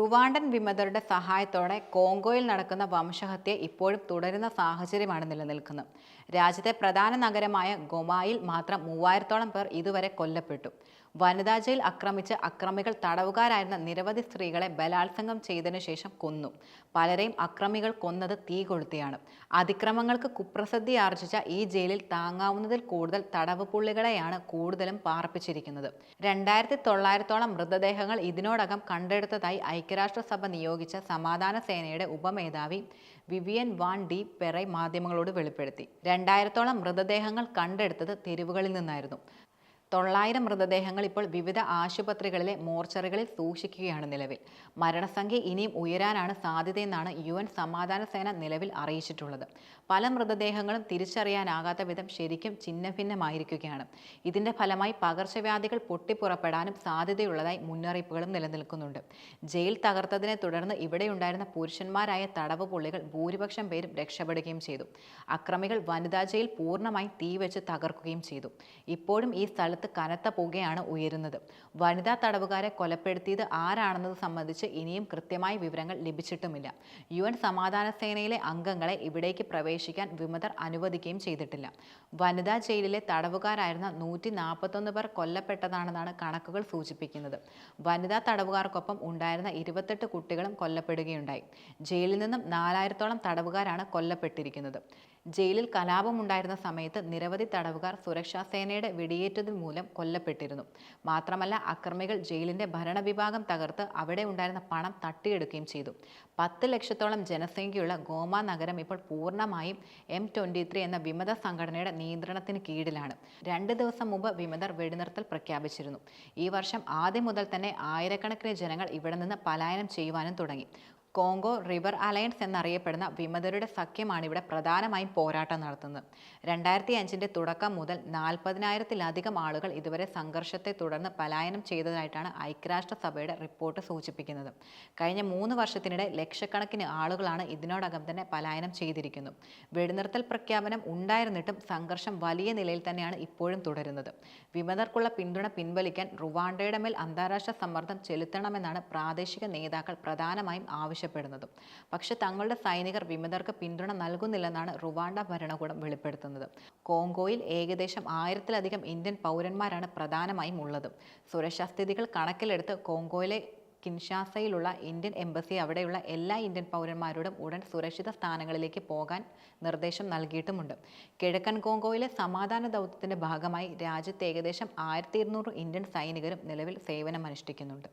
Rwandan വിമതരുടെ സഹായത്തോടെ കോങ്കോയിൽ നടക്കുന്ന വംശഹത്യ ഇപ്പോഴും തുടരുന്ന സാഹചര്യമാണ് നിലനിൽക്കുന്നത്. രാജ്യത്തെ പ്രധാന നഗരമായ ഗൊമായിൽ മാത്രം 3000-ഓളം പേർ ഇതുവരെ കൊല്ലപ്പെട്ടു. വനിതാ ജയിൽ ആക്രമിച്ച് അക്രമികൾ തടവുകാരായിരുന്ന നിരവധി സ്ത്രീകളെ ബലാത്സംഗം ചെയ്തതിനു ശേഷം കൊന്നു. പലരെയും അക്രമികൾ കൊന്നത് തീ കൊളുത്തിയാണ്. അതിക്രമങ്ങൾക്ക് കുപ്രസിദ്ധി ആർജിച്ച ഈ ജയിലിൽ താങ്ങാവുന്നതിൽ കൂടുതൽ തടവ് പുള്ളികളെയാണ് കൂടുതലും പാർപ്പിച്ചിരിക്കുന്നത്. 2900-ഓളം മൃതദേഹങ്ങൾ ഇതിനോടകം കണ്ടെടുത്തതായി ഐക്യരാഷ്ട്രസഭ നിയോഗിച്ച സമാധാന സേനയുടെ ഉപമേധാവി വിവിയൻ വാൻ ഡി പെറെ മാധ്യമങ്ങളോട് വെളിപ്പെടുത്തി. 2000-ഓളം മൃതദേഹങ്ങൾ കണ്ടെടുത്തത് തെരുവുകളിൽ നിന്നായിരുന്നു. 900 മൃതദേഹങ്ങൾ ഇപ്പോൾ വിവിധ ആശുപത്രികളിലെ മോർച്ചറികളിൽ സൂക്ഷിക്കുകയാണ്. നിലവിൽ മരണസംഖ്യ ഇനിയും ഉയരാനാണ് സാധ്യതയെന്നാണ് UN സമാധാന സേന നിലവിൽ അറിയിച്ചിട്ടുള്ളത്. പല മൃതദേഹങ്ങളും തിരിച്ചറിയാനാകാത്ത വിധം ശരിക്കും ഛിന്നഭിന്നമായിരിക്കുകയാണ്. ഇതിന്റെ ഫലമായി പകർച്ചവ്യാധികൾ പൊട്ടിപ്പുറപ്പെടാനും സാധ്യതയുള്ളതായി മുന്നറിയിപ്പുകളും നിലനിൽക്കുന്നുണ്ട്. ജയിൽ തകർത്തതിനെ തുടർന്ന് ഇവിടെയുണ്ടായിരുന്ന പുരുഷന്മാരായ തടവ് പുള്ളികൾ ഭൂരിപക്ഷം പേരും രക്ഷപ്പെടുകയും ചെയ്തു. അക്രമികൾ വനിതാ ജയിൽ പൂർണ്ണമായി തീവെച്ച് തകർക്കുകയും ചെയ്തു. ഇപ്പോഴും ഈ സ്ഥലത്ത് കനത്ത പുകയാണ് ഉയരുന്നത്. വനിതാ തടവുകാരെ കൊലപ്പെടുത്തിയത് ആരാണെന്നത് സംബന്ധിച്ച് ഇനിയും കൃത്യമായ വിവരങ്ങൾ ലഭിച്ചിട്ടുമില്ല. UN സമാധാന സേനയിലെ അംഗങ്ങളെ ഇവിടേക്ക് പ്രവേശിക്കാൻ വിമതർ അനുവദിക്കുകയും ചെയ്തിട്ടില്ല. വനിതാ ജയിലിലെ തടവുകാരായിരുന്ന 141 പേർ കൊല്ലപ്പെട്ടതാണെന്നാണ് കണക്കുകൾ സൂചിപ്പിക്കുന്നത്. വനിതാ തടവുകാർക്കൊപ്പം ഉണ്ടായിരുന്ന 28 കുട്ടികളും കൊല്ലപ്പെടുകയുണ്ടായി. ജയിലിൽ നിന്നും 4000-ഓളം തടവുകാരാണ് കൊല്ലപ്പെട്ടിരിക്കുന്നത്. ജയിലിൽ കലാപമുണ്ടായിരുന്ന സമയത്ത് നിരവധി തടവുകാർ സുരക്ഷാ സേനയുടെ വെടിയേറ്റതിൽ മൂലം കൊല്ലപ്പെട്ടിരുന്നു. മാത്രമല്ല, അക്രമികൾ ജയിലിന്റെ ഭരണവിഭാഗം തകർത്ത് അവിടെ ഉണ്ടായിരുന്ന പണം തട്ടിയെടുക്കുകയും ചെയ്തു. 10 ലക്ഷത്തോളം ജനസംഖ്യയുള്ള ഗോമ നഗരം ഇപ്പോൾ പൂർണ്ണമായും M23 എന്ന വിമത സംഘടനയുടെ നിയന്ത്രണത്തിന് കീഴിലാണ്. 2 ദിവസം മുമ്പ് വിമതർ വെടിനിർത്തൽ പ്രഖ്യാപിച്ചിരുന്നു. ഈ വർഷം ആദ്യം മുതൽ തന്നെ ആയിരക്കണക്കിന് ജനങ്ങൾ ഇവിടെ നിന്ന് പലായനം ചെയ്യുവാനും തുടങ്ങി. കോങ്കോ റിവർ അലയൻസ് എന്നറിയപ്പെടുന്ന വിമതരുടെ സഖ്യമാണ് ഇവിടെ പ്രധാനമായും പോരാട്ടം നടത്തുന്നത്. 2005-ന്റെ തുടക്കം മുതൽ 40,000-ത്തിലധികം ആളുകൾ ഇതുവരെ സംഘർഷത്തെ തുടർന്ന് പലായനം ചെയ്തതായിട്ടാണ് ഐക്യരാഷ്ട്രസഭയുടെ റിപ്പോർട്ട് സൂചിപ്പിക്കുന്നത്. കഴിഞ്ഞ 3 വർഷത്തിനിടെ ലക്ഷക്കണക്കിന് ആളുകളാണ് ഇതിനോടകം തന്നെ പലായനം ചെയ്തിരിക്കുന്നത്. വെടിനിർത്തൽ പ്രഖ്യാപനം ഉണ്ടായിരുന്നിട്ടും സംഘർഷം വലിയ നിലയിൽ തന്നെയാണ് ഇപ്പോഴും തുടരുന്നത്. വിമതർക്കുള്ള പിന്തുണ പിൻവലിക്കാൻ റുവാണ്ടയുടെ മേൽ അന്താരാഷ്ട്ര സമ്മർദ്ദം ചെലുത്തണമെന്നാണ് പ്രാദേശിക നേതാക്കൾ പ്രധാനമായും ആവശ്യപ്പെടുന്നത്. പക്ഷെ തങ്ങളുടെ സൈനികർ വിമതർക്ക് പിന്തുണ നൽകുന്നില്ലെന്നാണ് റുവാണ്ട ഭരണകൂടം വെളിപ്പെടുത്തുന്നത്. കോങ്കോയിൽ ഏകദേശം 1000-ത്തിലധികം ഇന്ത്യൻ പൗരന്മാരാണ് പ്രധാനമായും ഉള്ളത്. സുരക്ഷാ സ്ഥിതികൾ കണക്കിലെടുത്ത് കോങ്കോയിലെ കിൻഷാസയിലുള്ള ഇന്ത്യൻ എംബസി അവിടെയുള്ള എല്ലാ ഇന്ത്യൻ പൗരന്മാരോടും ഉടൻ സുരക്ഷിത സ്ഥാനങ്ങളിലേക്ക് പോകാൻ നിർദ്ദേശം നൽകിയിട്ടുമുണ്ട്. കിഴക്കൻ കോങ്കോയിലെ സമാധാന ദൗത്യത്തിന്റെ ഭാഗമായി രാജ്യത്ത് ഏകദേശം 1200 ഇന്ത്യൻ സൈനികരും നിലവിൽ സേവനമനുഷ്ഠിക്കുന്നുണ്ട്.